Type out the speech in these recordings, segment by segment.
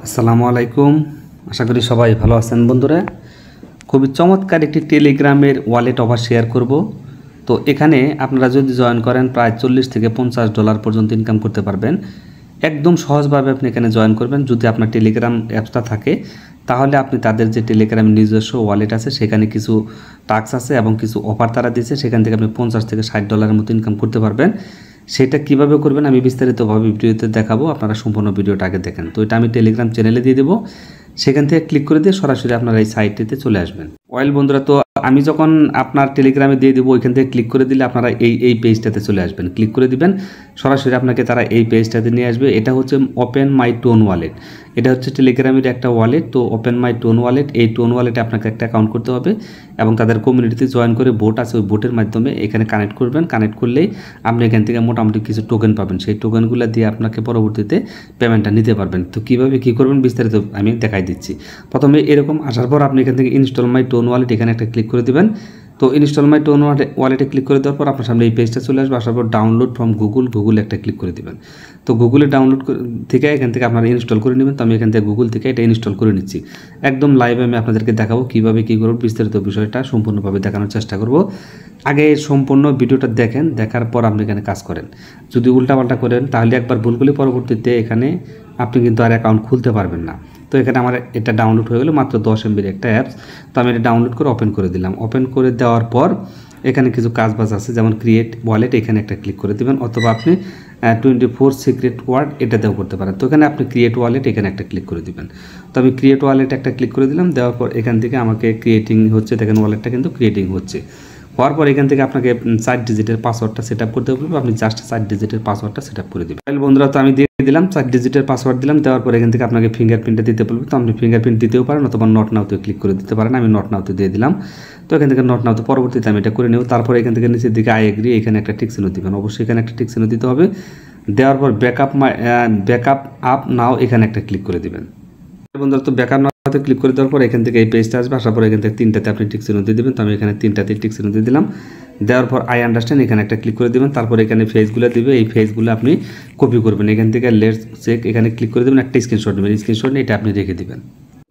আসসালামু আলাইকুম। আশা করি সবাই ভালো আছেন বন্ধুরা। খুবই চমৎকার একটি টেলিগ্রামের ওয়ালেট অফার শেয়ার করব। তো এখানে আপনারা যদি জয়েন করেন প্রায় $40 থেকে $50 পর্যন্ত ইনকাম করতে পারবেন। একদম সহজভাবে আপনি এখানে জয়েন করবেন। যদি আপনার টেলিগ্রাম অ্যাপসটা থাকে তাহলে আপনি তাদের যে টেলিগ্রাম নিজস্ব ওয়ালেট আছে সেখানে কিছু টাস্ক আছে এবং কিছু অফার তারা দিচ্ছে, সেখান থেকে আপনি $50 থেকে $60 মতো ইনকাম করতে পারবেন। সেটা কিভাবে করবেন আমি বিস্তারিতভাবে ভিডিওতে দেখাবো, আপনারা সম্পূর্ণ ভিডিওটা আগে দেখেন। তো এটা আমি টেলিগ্রাম চ্যানেলে দিয়ে দেবো, সেখান থেকে ক্লিক করে দিয়ে সরাসরি আপনারা এই সাইটটিতে চলে আসবেন। বন্ধুরা, তো আমি যখন আপনার টেলিগ্রামে দিয়ে দেবো ওইখান থেকে ক্লিক করে দিলে আপনারা এই পেজটাতে চলে আসবেন। ক্লিক করে দিবেন, সরাসরি আপনাকে তারা এই পেজটাতে নিয়ে আসবে। এটা হচ্ছে ওপেন মাই টোন ওয়ালেট। এটা হচ্ছে টেলিগ্রামের একটা ওয়ালেট। তো ওপেন মাই টোন ওয়ালেট, এই টোন ওয়ালেটে আপনাকে একটা অ্যাকাউন্ট করতে হবে এবং তাদের কমিউনিটিতে জয়েন করে বোট আছে, ওই বোটের মাধ্যমে এখানে কানেক্ট করবেন। কানেক্ট করলেই আপনি এখান থেকে মোটামুটি কিছু টোকেন পাবেন। সেই টোকেনগুলো দিয়ে আপনাকে পরবর্তীতে পেমেন্টটা নিতে পারবেন। তো কীভাবে কী করবেন বিস্তারিত আমি দেখাই দিচ্ছি। প্রথমে এরকম আসার পর আপনি এখান থেকে ইনস্টল মাই টোন ওয়ালেট এখানে একটা ক্লিক করে দেবেন। তো ইনস্টল মাই টোন ওয়ালেটে ক্লিক করে দেওয়ার পর আপনার সামনে এই পেজটা চলে আসবে। আসার পর ডাউনলোড ফ্রম গুগল একটা ক্লিক করে দেবেন। তো গুগলে ডাউনলোড থেকে এখান থেকে আপনারা ইনস্টল করে নেবেন। তো আমি এখান থেকে গুগল থেকে এটা ইনস্টল করে নিচ্ছি। একদম লাইভে আমি আপনাদেরকে দেখাবো কীভাবে কী করব, বিস্তারিত বিষয়টা সম্পূর্ণভাবে দেখানোর চেষ্টা করব। আগে সম্পূর্ণ ভিডিওটা দেখেন, দেখার পর আপনি এখানে কাজ করেন। যদি উল্টাপাল্টা করেন তাহলে একবার ভুল করলে পরবর্তীতে এখানে আপনি কিন্তু আর অ্যাকাউন্ট খুলতে পারবেন না। তো এখানে আমার এটা ডাউনলোড হয়ে গেলো, মাত্র 10 MBর একটা অ্যাপস। তো আমি এটা ডাউনলোড করে ওপেন করে দিলাম। ওপেন করে দেওয়ার পর এখানে কিছু কাজবাজ আছে, যেমন ক্রিয়েট ওয়ালেট, এখানে একটা ক্লিক করে দেবেন। অথবা আপনি 24 সিক্রেট ওয়ার্ড এটাতেও করতে পারেন। তো এখানে আপনি ক্রিয়েট ওয়ালেট এখানে একটা ক্লিক করে দিবেন। তো আমি ক্রিয়েট ওয়ালেট একটা ক্লিক করে দিলাম। দেওয়ার পর এখান থেকে আমাকে ক্রিয়েটিং হচ্ছে, দেখেন ওয়ালেটটা কিন্তু ক্রিয়েটিং হচ্ছে। হওয়ার পর এখান থেকে আপনাকে 4 ডিজিটের পাসওয়ার্ডটা সেট আপ করতে হবে। আপনি জাস্ট 4 ডিজিটের পাসওয়ার্ডটা সেট আপ করে দেবেন। বন্ধুরা, তো আমি দিয়ে দিলাম 4 ডিজিটের পাসওয়ার্ড দিলাম। দেওয়ার পর এখান থেকে আপনাকে ফিঙ্গারপ্রিন্টটা দিতে বলবে। তো আপনি ফিঙ্গারপ্রিন্ট দিতেও পারেন অথবা নট নাওতে ক্লিক করে দিতে পারেন। আমি নট নাওতে দিয়ে দিলাম। তো এখান থেকে নট নাওতে পরবর্তীতে আমি এটা করে নেব। তারপর এখান থেকে নিচের দিকে আই এগ্রি, এখানে একটা টিক চিহ্ন দিবেন। অবশ্যই এখানে একটা টিক চিহ্ন দিতে হবে। দেওয়ার পর ব্যাকআপ আপ নাও এখানে একটা ক্লিক করে দিবেন। বন্ধুরা, তো ব্যাকআপ নাওতে ক্লিক করে দেওয়ার পর এখান থেকে এই পেজটা আসবে। আসার পর এখান থেকে 3টাতে আপনি টিক চিহ্ন দিয়ে দেবেন। তো আমি এখানে 3টাতে টিক চিহ্ন দিয়ে দিলাম। দেওয়ার পর আই আন্ডারস্ট্যান্ড এখানে একটা ক্লিক করে দেবেন। তারপর এখানে ফেজগুলো দিবে, এই ফেজগুলো আপনি কপি করবেন। এখান থেকে লেটস চেক এখানে ক্লিক করে দেবেন, একটা স্ক্রিনশট নেবেন। স্ক্রিনশট নিয়ে এটা আপনি রেখে দেবেন।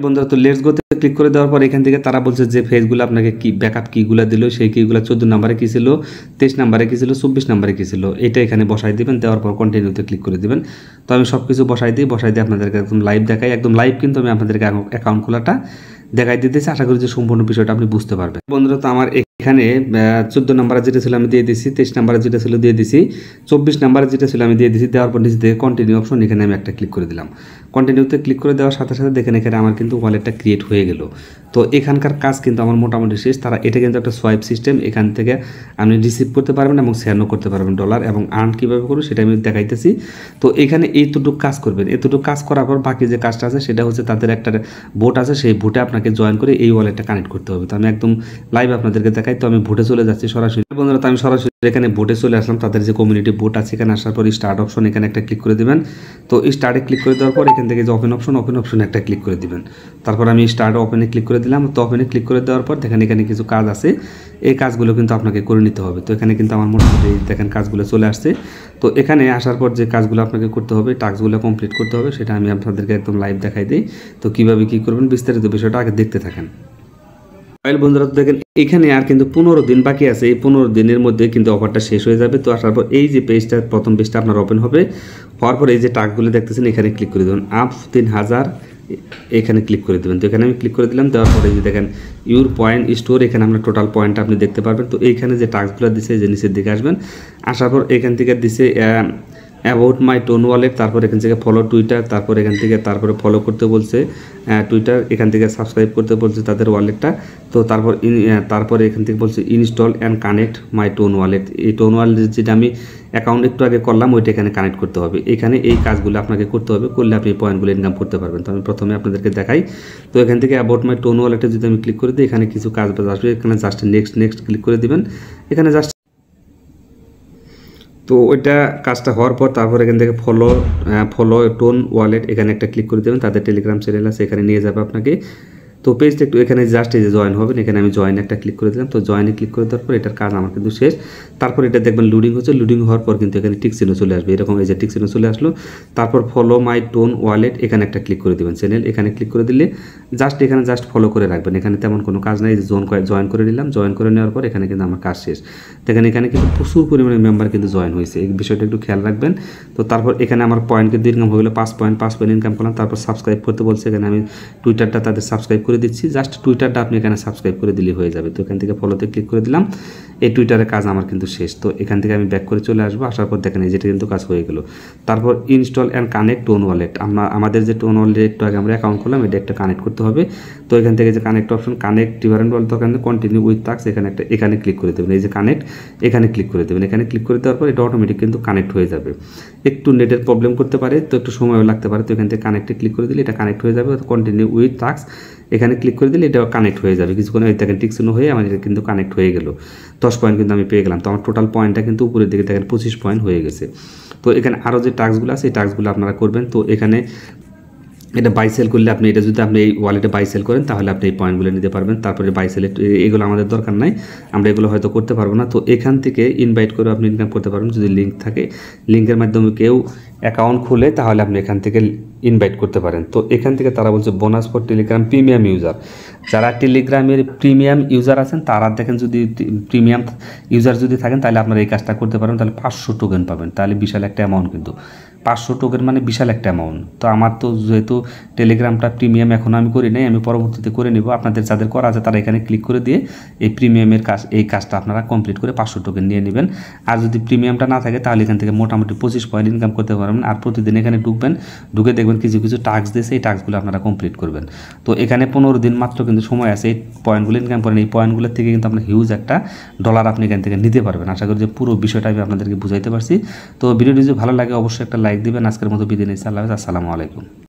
বন্ধুরা, তো লেটস গোতে ক্লিক করে দেওয়ার পর এখান থেকে তারা বলছে যে ফেজগুলো আপনাকে কি ব্যাকআপ কিগুলো দিল, সেই কিগুলো 14 নম্বরে কী ছিল, 23 নম্বরে কী ছিল, 24 নম্বরে কী ছিল, এটা এখানে বসাই দিবেন। দেওয়ার পর কন্টিনিউতে ক্লিক করে দিবেন। তো আমি সব কিছু বসাই দিয়ে আপনাদেরকে একদম লাইভ দেখাই। একদম লাইভ কিন্তু আমি আপনাদেরকে অ্যাকাউন্ট খোলাটা দেখাই দিতেছি। আশা করি যে সম্পূর্ণ বিষয়টা আপনি বুঝতে পারবেন। বন্ধুরা, তো আমার এখানে 14 নম্বরে যেটা ছিল আমি দিয়ে দিছি, 23 নম্বরে যেটা ছিল দিয়ে দিছি, 24 নম্বরে যেটা ছিল আমি দিয়ে দিছি। দেওয়ার পর নিচে থেকে কন্টিনিউ অপশন এখানে আমি একটা ক্লিক করে দিলাম। কন্টিনিউতে ক্লিক করে দেওয়ার সাথে সাথে দেখেন এখানে আমার কিন্তু ওয়ালেটটা ক্রিয়েট হয়ে গেল। তো এখানকার কাজ কিন্তু আমার মোটামুটি শেষ। তারা এটা কিন্তু একটা সোয়াইপ সিস্টেম, এখান থেকে আপনি রিসিভ করতে পারবেন এবং সেন্ডও করতে পারবেন ডলার, এবং আর্ন কীভাবে করবো সেটা আমি দেখাইতেছি। তো এখানে এইটুকু কাজ করবেন। এতটুকু কাজ করার পর বাকি যে কাজটা আছে সেটা হচ্ছে তাদের একটা বোট আছে, সেই বোটে আপনাকে জয়েন করে এই ওয়ালেটটা কানেক্ট করতে হবে। তো আমি একদম লাইভ আপনাদেরকে দেখাই। তো আমি বোটে চলে যাচ্ছি সরাসরি। বন্ধুরা, তো আমি সরাসরি এখানে বোটে চলে আসলাম। তাদের যে কমিউনিটি বোট আছে এখানে আসার পর স্টার্ট অপশন এখানে একটা ক্লিক করে দেবেন। তো স্টার্টে ক্লিক করে দেওয়ার পর এখান থেকে যে ওপেন অপশনে একটা ক্লিক করে দিবেন। তারপর আমি স্টার্ট ওপেনে ক্লিক করে দিলাম। তো ওপেনে ক্লিক করে দেওয়ার পর দেখেন এখানে কিছু কাজ আছে, এই কাজগুলো কিন্তু আপনাকে করে নিতে হবে। তো এখানে কিন্তু আমার মোটামুটি দেখেন কাজগুলো চলে আসছে। তো এখানে আসার পর যে কাজগুলো আপনাকে করতে হবে, টাস্কগুলো কমপ্লিট করতে হবে, সেটা আমি আপনাদেরকে একদম লাইভ দেখাই দিই। তো কীভাবে কী করবেন বিস্তারিত বিষয়টা আগে দেখতে থাকেন। বন্ধুরা, দেখেন এখানে আর কিন্তু 15 দিন বাকি আছে। এই 15 দিনের মধ্যে কিন্তু অফারটা শেষ হয়ে যাবে। তো আসার পর এই যে পেজটা, প্রথম পেজটা আপনার ওপেন হবে। হওয়ার পর এই যে টাস্কগুলো দেখতেছেন এখানে ক্লিক করে দেবেন। আপ 3000 এখানে ক্লিক করে দেবেন। তো এখানে আমি ক্লিক করে দিলাম। দেওয়ার পরে এই যে দেখেন ইউর পয়েন্ট স্টোর, এখানে আপনার টোটাল পয়েন্ট আপনি দেখতে পারবেন। তো এইখানে যে টাস্কগুলো দিচ্ছে যে নিচের দিকে আসবেন। আসার পর এখান থেকে দিচ্ছে অ্যাবাউট মাই টোন ওয়ালেট, তারপর এখান থেকে ফলো টুইটার, তারপর এখান থেকে তারপরে ফলো করতে বলছে টুইটার, এখান থেকে সাবস্ক্রাইব করতে বলছে তাদের ওয়ালেটটা। তো তারপরে এখান থেকে বলছে install and connect my tone wallet. এই টোন ওয়ালেট যেটা আমি অ্যাকাউন্ট একটু আগে করলাম ওইটা এখানে কানেক্ট করতে হবে। এখানে এই কাজগুলো আপনাকে করতে হবে, করলে আপনি পয়েন্টগুলো ইনকাম করতে পারবেন। তো আমি প্রথমে আপনাদেরকে দেখাই। তো এখান থেকে অ্যাবাউট মাই টোন ওয়ালেটে যদি আমি ক্লিক করে দিই এখানে কিছু কাজ আসবে। এখানে জাস্ট নেক্সট ক্লিক করে দিবেন। এখানে জাস্ট তো ওইটা কাজটা হওয়ার পর তারপর এখান থেকে ফলো টোন ওয়ালেট এখানে একটা ক্লিক করে দেবেন। তাদের টেলিগ্রাম চ্যানেল আছে, এখানে নিয়ে যাবে আপনাকে। তো পেজটা একটু এখানে জাস্ট এই যে জয়েন হবেন, এখানে আমি জয়েন একটা ক্লিক করে দিলাম। তো জয়েনে ক্লিক করে দেওয়ার পর এটার কাজ আমার কিন্তু শেষ। তারপর এটা দেখবেন লোডিং হচ্ছে, লোডিং হওয়ার পর কিন্তু এখানে টিক চিহ্ন চলে আসবে, এরকম এই যে টিক চিহ্ন চলে আসলো। তারপর ফলো মাই টোন ওয়ালেট এখানে একটা ক্লিক করে দেবেন, চ্যানেল এখানে ক্লিক করে দিলে এখানে জাস্ট ফলো করে রাখবেন, এখানে তেমন কোনো কাজ নাই। জয়েন করে নিলাম, জয়েন করে নেওয়ার পর এখানে কিন্তু আমার কাজ শেষ। দেখেন এখানে কিন্তু প্রচুর পরিমাণে মেম্বার কিন্তু জয়েন হয়েছে, এই বিষয়টা একটু খেয়াল রাখবেন। তো তারপর এখানে আমার পয়েন্ট কিন্তু ইনকাম হয়ে গেলো 5 পয়েন্ট ইনকাম করলাম। তারপর সাবস্ক্রাইব করতে বলছে, এখানে আমি টুইটারটা তাদের সাবস্ক্রাইব করে দিচ্ছি, জাস্ট টুইটারটা আপনি এখানে সাবস্ক্রাইব করে দিলেই হয়ে যাবে। তো এখান থেকে ফলোতে ক্লিক করে দিলাম, এই টুইটারের কাজ আমার কিন্তু শেষ। তো এখান থেকে আমি ব্যাক করে চলে আসবো, আসার পর দেখেন যেটা কিন্তু কাজ হয়ে গেল। তারপর install and connect tone wallet, আমাদের যে টোন ওয়ালেট একটু আগে আমরা অ্যাকাউন্ট করলাম, এটা একটা কানেক্ট করতে হবে। তো এখান থেকে যে connect option, connect different wallet, ওখানে কন্টিনিউ উইথ টাস্ক এখানে ক্লিক করে দেবেন, এই যে কানেক্ট এখানে ক্লিক করে দেবেন। এখানে ক্লিক করে দেওয়ার পর এটা অটোমেটিক কিন্তু কানেক্ট হয়ে যাবে। একটু নেটের প্রবলেম করতে পারে, তো একটু সময়ও লাগতে পারে। তো এখান থেকে কানেক্টে ক্লিক করে দিলে এটা কানেক্ট হয়ে যাবে। কন্টিনিউ উইথ টাস্ক এখানে ক্লিক করে দিলে এটা কানেক্ট হয়ে যাবে। কিছুক্ষণ ওই দেখেন টিক চিহ্ন হয়ে আমার এটা কিন্তু কানেক্ট হয়ে গেল, 10 পয়েন্ট কিন্তু আমি পেয়ে গেলাম। তো আমার টোটাল পয়েন্টটা কিন্তু উপরের দিকে দেখেন 25 পয়েন্ট হয়ে গেছে। তো এখানে আরও যে টাস্কগুলো আছে এই টাস্কগুলো আপনারা করবেন। তো এখানে এটা বাই সেল করলে আপনি এটা যদি আপনি এই ওয়ালেটে বাই সেল করেন তাহলে আপনি এই পয়েন্টগুলো নিতে পারবেন। তারপরে বাই সেল এগুলো আমাদের দরকার নাই, আমরা এগুলো হয়তো করতে পারবো না। তো এখান থেকে ইনভাইট করে আপনি ইনকাম করতে পারবেন, যদি লিঙ্ক থাকে, লিঙ্কের মাধ্যমে কেউ অ্যাকাউন্ট খুলে তাহলে আপনি এখান থেকে ইনভাইট করতে পারেন। তো এখান থেকে তারা বলছে bonus for Telegram premium user, যারা টেলিগ্রামের প্রিমিয়াম ইউজার আছেন তারা দেখেন যদি প্রিমিয়াম ইউজার যদি থাকেন তাহলে আপনারা এই কাজটা করতে পারবেন, তাহলে 500 টোকেন পাবেন। তাহলে বিশাল একটা অ্যামাউন্ট, কিন্তু 500 টোকেন মানে বিশাল একটা অ্যামাউন্ট। তো আমার তো যেহেতু টেলিগ্রামটা প্রিমিয়াম এখন আমি করি নাই, আমি পরবর্তীতে করে নেব। আপনাদের যাদের করা আছে তারা এখানে ক্লিক করে দিয়ে এই প্রিমিয়ামের কাজ, এই কাজটা আপনারা কমপ্লিট করে 500 টোকেন নিয়ে নেবেন। আর যদি প্রিমিয়ামটা না থাকে তাহলে এখান থেকে মোটামুটি 25 পয়েন্ট ইনকাম করতে পারবেন। আর প্রতিদিন এখানে ঢুকবেন, ঢুকে দেখবেন কিছু কিছু টাস্ক দিয়েছে, এই টাস্কগুলো আপনারা কমপ্লিট করবেন। তো এখানে 15 দিন মাত্র কিন্তু সময় আছে, এই পয়েন্টগুলো ইনকাম করেন। এই পয়েন্টগুলোর থেকে কিন্তু আপনার হিউজ একটা ডলার আপনি এখান থেকে নিতে পারবেন। আশা করি যে পুরো বিষয়টা আমি আপনাদেরকে বুঝাইতে পারছি। তো ভিডিওটি যদি ভালো লাগে অবশ্যই একটা লাইক দিবেন। আজকের মতো বিদায় নিচ্ছি, আল্লাহ হাফেজ, আসসালামু আলাইকুম।